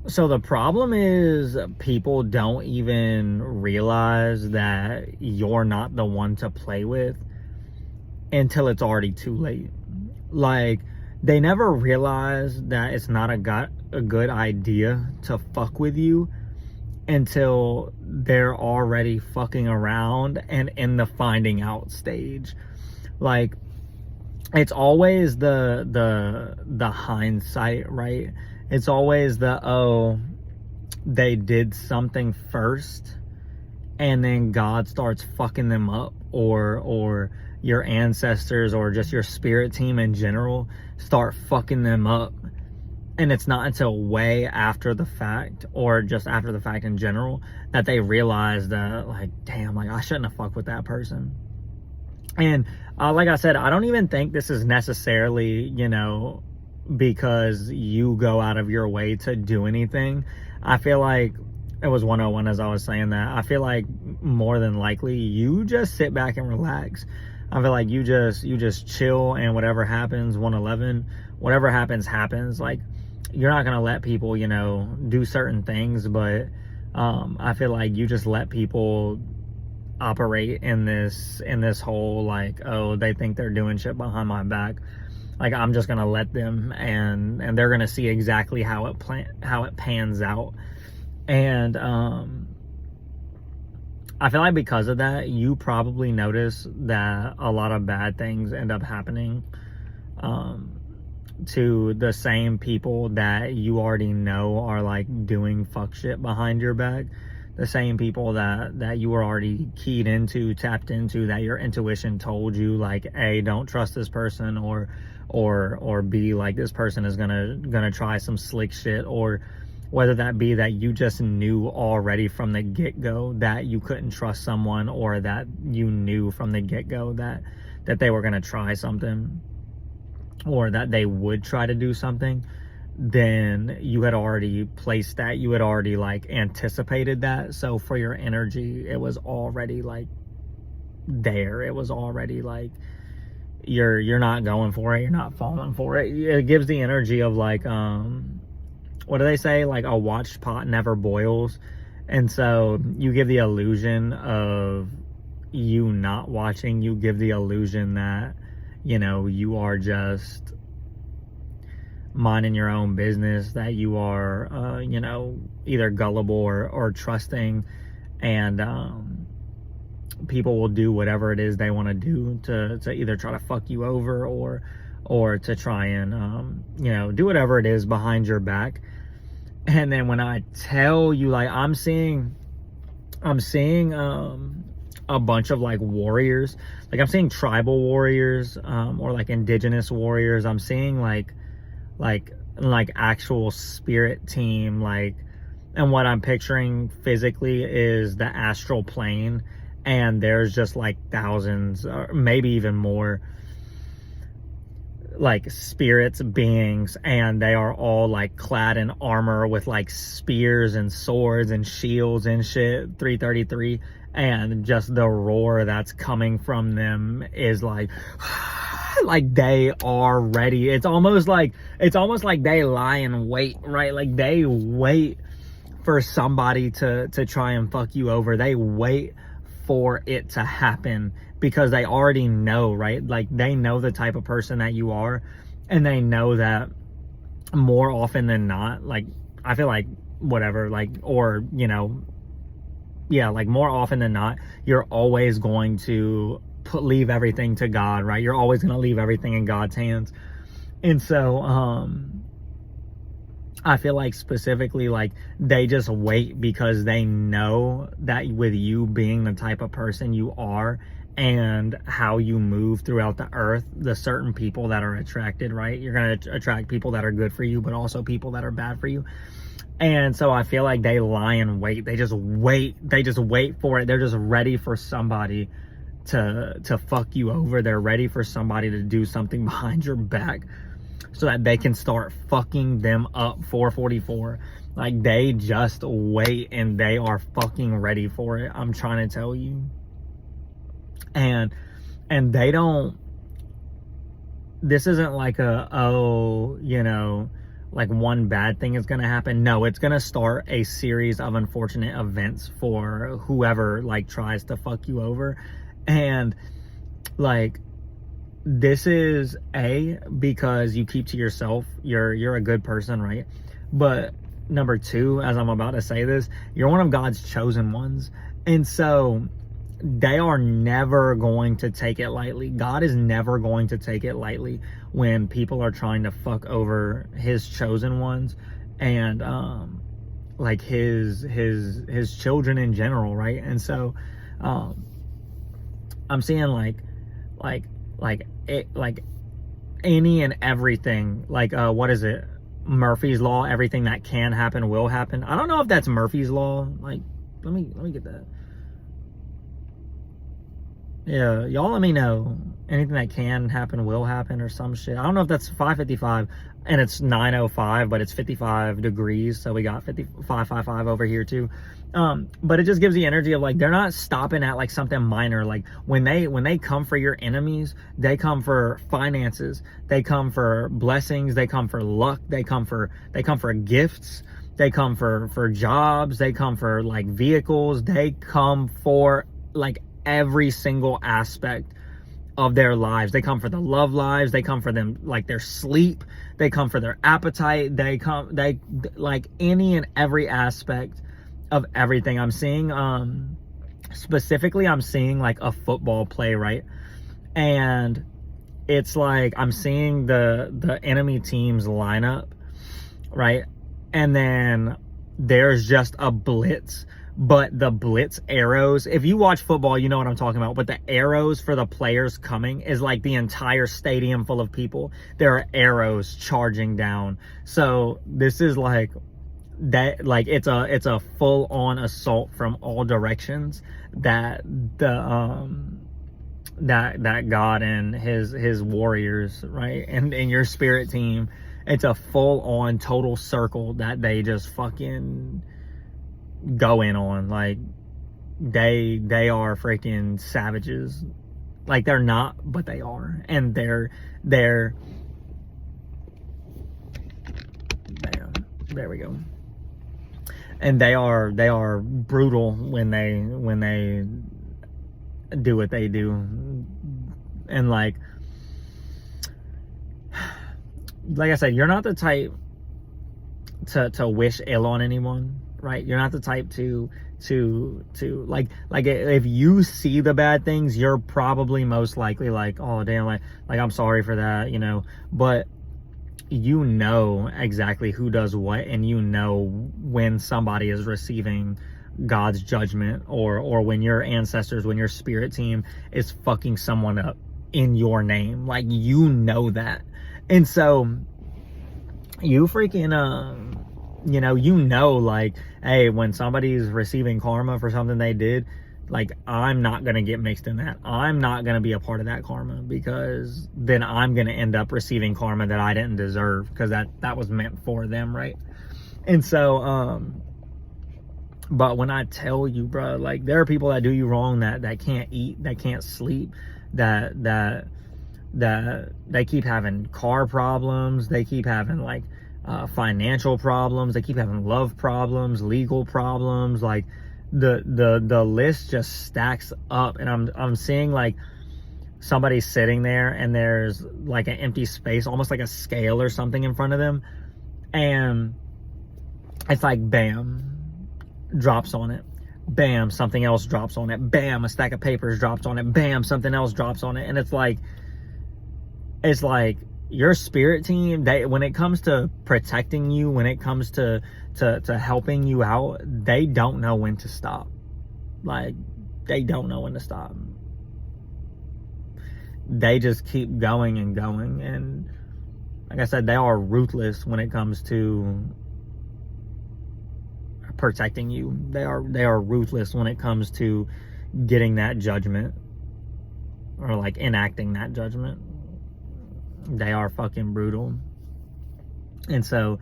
So the problem is people don't even realize that you're not the one to play with until it's already too late. Like, they never realize that it's not a good idea to fuck with you until they're already fucking around and in the finding out stage. Like, it's always the hindsight, right? It's always oh, they did something first and then God starts fucking them up, or your ancestors or just your spirit team in general start fucking them up. And it's not until way after the fact, or just after the fact in general, that they realize that, like, damn, like, I shouldn't have fucked with that person. And like I said, I don't even think this is necessarily, because you go out of your way to do anything. I feel like it was 101 as I was saying that. I feel like more than likely you just sit back and relax. I feel like you just chill, and whatever happens, 111, whatever happens. Like, you're not going to let people, do certain things, but I feel like you just let people operate in this whole, like, oh, they think they're doing shit behind my back. Like, I'm just gonna let them, and they're gonna see exactly how it pans out. And I feel like because of that, you probably notice that a lot of bad things end up happening to the same people that you already know are, like, doing fuck shit behind your back. The same people that you were already keyed into, tapped into, that your intuition told you, like, A, don't trust this person, or B, like, this person is gonna try some slick shit, or whether that be that you just knew already from the get-go that you couldn't trust someone, or that you knew from the get-go that they were gonna try something, or that they would try to do something. Then you had already placed that, you had already, like, anticipated that. So for your energy, it was already, like, there. It was already, like, you're not going for it, you're not falling for it. It gives the energy of, like, what do they say, like, a watched pot never boils. And so you give the illusion of you not watching, you give the illusion that, you are just minding your own business, that you are either gullible or trusting, and people will do whatever it is they want to do to either try to fuck you over, or to try and do whatever it is behind your back. And then when I tell you, like, I'm seeing a bunch of, like, warriors. Like, I'm seeing tribal warriors, or, like, indigenous warriors. I'm seeing like actual spirit team, like, and what I'm picturing physically is the astral plane, and there's just, like, thousands, or maybe even more, like, spirits, beings, and they are all, like, clad in armor with, like, spears and swords and shields and shit, 333, and just the roar that's coming from them is like like, they are ready. It's almost like they lie in wait, right? Like, they wait for somebody to try and fuck you over. They wait for it to happen because they already know, right? Like, they know the type of person that you are, and they know that more often than not, like, I feel like whatever, like, or, yeah, like, more often than not, you're always going to leave everything to God, right? You're always going to leave everything in God's hands. And so I feel like specifically, like, they just wait because they know that with you being the type of person you are and how you move throughout the earth, the certain people that are attracted, right? You're going to attract people that are good for you, but also people that are bad for you. And so I feel like they lie in wait. They just wait for it. They're just ready for somebody to fuck you over. They're ready for somebody to do something behind your back so that they can start fucking them up. 444. Like, they just wait, and they are fucking ready for it. I'm trying to tell you. And they don't, this isn't like like one bad thing is gonna happen. No, it's gonna start a series of unfortunate events for whoever like tries to fuck you over. And like, this is because you keep to yourself, you're a good person, right? But number two, as I'm about to say this, you're one of God's chosen ones. And so they are never going to take it lightly. God is never going to take it lightly when people are trying to fuck over his chosen ones, and like his children in general, right? And so I'm seeing like any and everything, like what is it, Murphy's law, everything that can happen will happen. I don't know if that's Murphy's law. Like, let me get that. Yeah, y'all let me know. Anything that can happen will happen, or some shit. I don't know if that's 555 and it's 9:05, but it's 55 degrees, so we got 55 over here too. But it just gives the energy of like, they're not stopping at like something minor. Like when they come for your enemies, they come for finances, they come for blessings, they come for luck, they come for gifts, they come for jobs, they come for like vehicles, they come for like every single aspect of their lives. They come for the love lives, they come for them like their sleep, they come for their appetite, they like any and every aspect of everything. I'm seeing specifically I'm seeing like a football play, right? And it's like I'm seeing the enemy team's lineup, right? And then there's just a blitz, but the blitz arrows, if you watch football, you know what I'm talking about, but the arrows for the players coming is like the entire stadium full of people. There are arrows charging down. So this is like that, like it's a full on assault from all directions that that God and his warriors, right? And your spirit team, it's a full on total circle that they just fucking go in on. Like they are freaking savages. Like they're not, but they are. And they're bam, there we go. And they are brutal when they do what they do. And like I said, you're not the type to wish ill on anyone, right? You're not the type to like if you see the bad things, you're probably most likely like, oh damn, like I'm sorry for that, you know. But you know exactly who does what, and you know when somebody is receiving God's judgment, or when your ancestors, when your spirit team is fucking someone up in your name. Like, you know that. And so you freaking you know, like, hey, when somebody's receiving karma for something they did, like, I'm not going to get mixed in that. I'm not going to be a part of that karma, because then I'm going to end up receiving karma that I didn't deserve, because that was meant for them, right? And so, but when I tell you, bro, like, there are people that do you wrong that can't eat, that can't sleep, that they keep having car problems, they keep having, like, financial problems, they keep having love problems, legal problems, like, the list just stacks up. And I'm seeing like somebody sitting there and there's like an empty space, almost like a scale or something in front of them, and it's like bam, drops on it, bam, something else drops on it, bam, a stack of papers drops on it, bam, something else drops on it. And it's like your spirit team, when it comes to protecting you, when it comes to helping you out, they don't know when to stop. Like, they don't know when to stop. They just keep going and going. And like I said, they are ruthless when it comes to protecting you. They are ruthless when it comes to getting that judgment, or like enacting that judgment. They are fucking brutal. And so,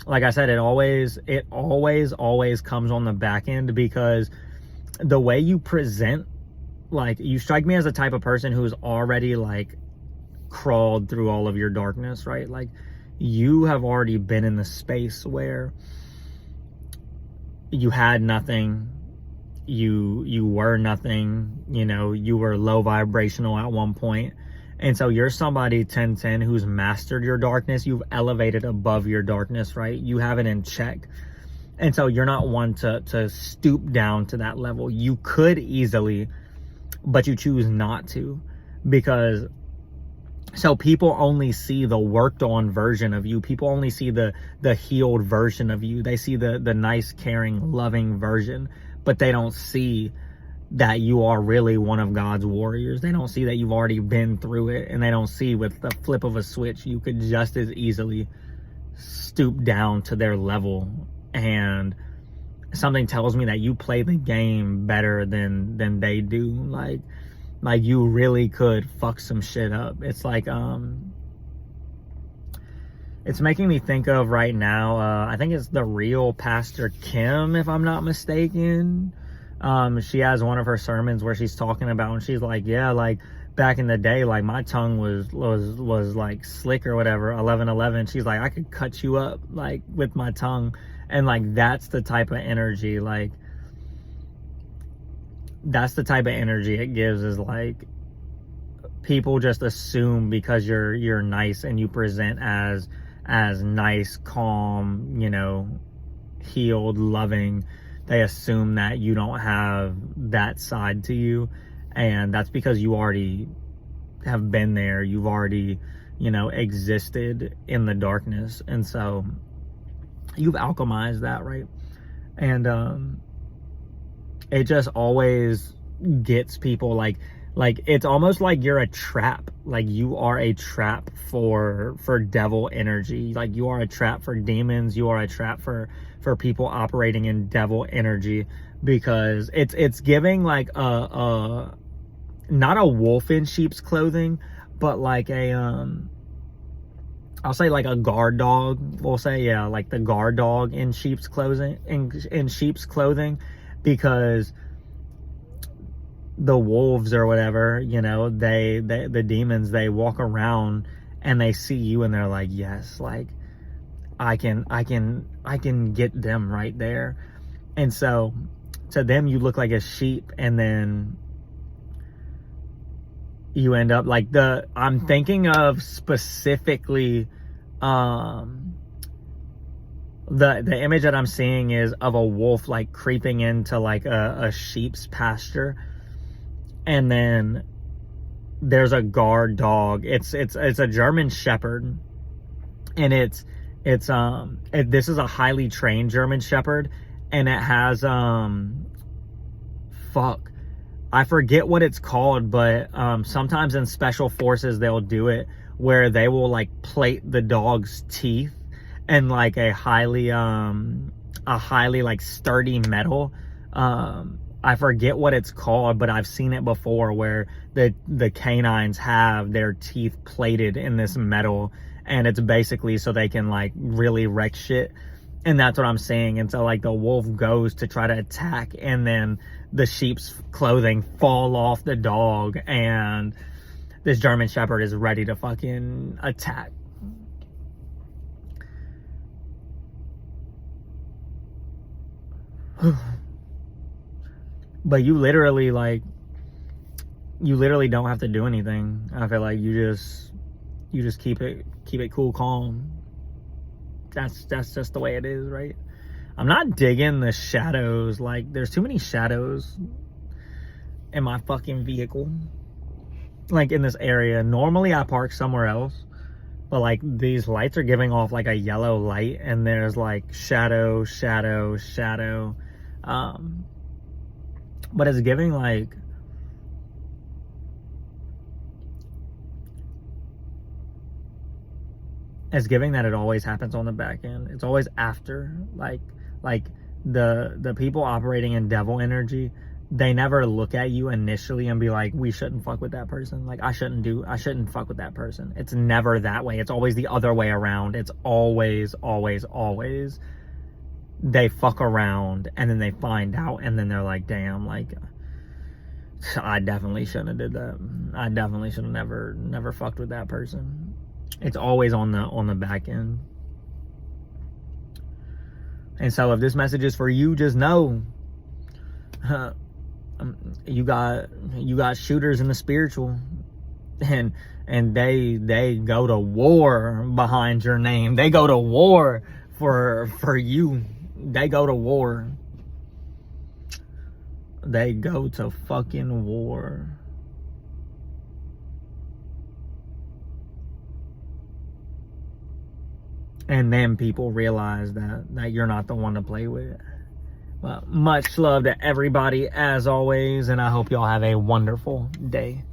like I said, it always comes on the back end, because the way you present, like, you strike me as the type of person who's already like crawled through all of your darkness, right? Like, you have already been in the space where you had nothing, you were nothing, you know, you were low vibrational at one point. And so you're somebody 1010 who's mastered your darkness. You've elevated above your darkness, right? You have it in check. And so you're not one to stoop down to that level. You could easily, but you choose not to, because so people only see the worked on version of you. People only see the healed version of you. They see the nice, caring, loving version, but they don't see that you are really one of God's warriors. They don't see that you've already been through it, and they don't see with the flip of a switch, you could just as easily stoop down to their level. And something tells me that you play the game better than they do. Like you really could fuck some shit up. It's like, it's making me think of right now, I think it's the real Pastor Kim, if I'm not mistaken. She has one of her sermons where she's talking about, and she's like, yeah, like back in the day, like my tongue was like slick or whatever, 1111. She's like, I could cut you up like with my tongue. And like, that's the type of energy, like, that's the type of energy it gives, is like people just assume because you're nice and you present as nice, calm, you know, healed, loving, they assume that you don't have that side to you. And that's because you already have been there. You've already, you know, existed in the darkness. And so you've alchemized that, right? And it just always gets people like it's almost like you're a trap. Like you are a trap for devil energy. Like you are a trap for demons. You are a trap for people operating in devil energy, because it's giving like a not a wolf in sheep's clothing, but like a I'll say like a guard dog. We'll say, yeah, like the guard dog in sheep's clothing, in sheep's clothing, because the wolves or whatever, you know, they the demons, they walk around and they see you and they're like, yes, like I can get them right there. And so to them, you look like a sheep, and then you end up like I'm thinking of specifically, the image that I'm seeing is of a wolf like creeping into like a sheep's pasture, and then there's a guard dog. It's a German Shepherd, and this is a highly trained German Shepherd, and it has I forget what it's called, but sometimes in special forces they'll do it where they will like plate the dog's teeth and like a highly like sturdy metal. I forget what it's called, but I've seen it before where the canines have their teeth plated in this metal, and it's basically so they can like really wreck shit. And that's what I'm saying. And so like the wolf goes to try to attack, and then the sheep's clothing fall off the dog, and this German Shepherd is ready to fucking attack. But you literally don't have to do anything. I feel like you just keep it cool, calm. That's just the way it is, right? I'm not digging the shadows. Like, there's too many shadows in my fucking vehicle, like in this area. Normally I park somewhere else, but like these lights are giving off like a yellow light, and there's like shadow. But it's giving like, it's giving that it always happens on the back end. It's always after, like the people operating in devil energy, they never look at you initially and be like, we shouldn't fuck with that person. Like, I shouldn't fuck with that person. It's never that way. It's always the other way around. It's always they fuck around, and then they find out, and then they're like, damn, like I definitely shouldn't have did that. I definitely should have never fucked with that person. It's always on the back end. And so if this message is for you, just know you got shooters in the spiritual, and they go to war behind your name. They go to war for you. They go to war. They go to fucking war. And then people realize that you're not the one to play with. Well, much love to everybody as always, and I hope y'all have a wonderful day.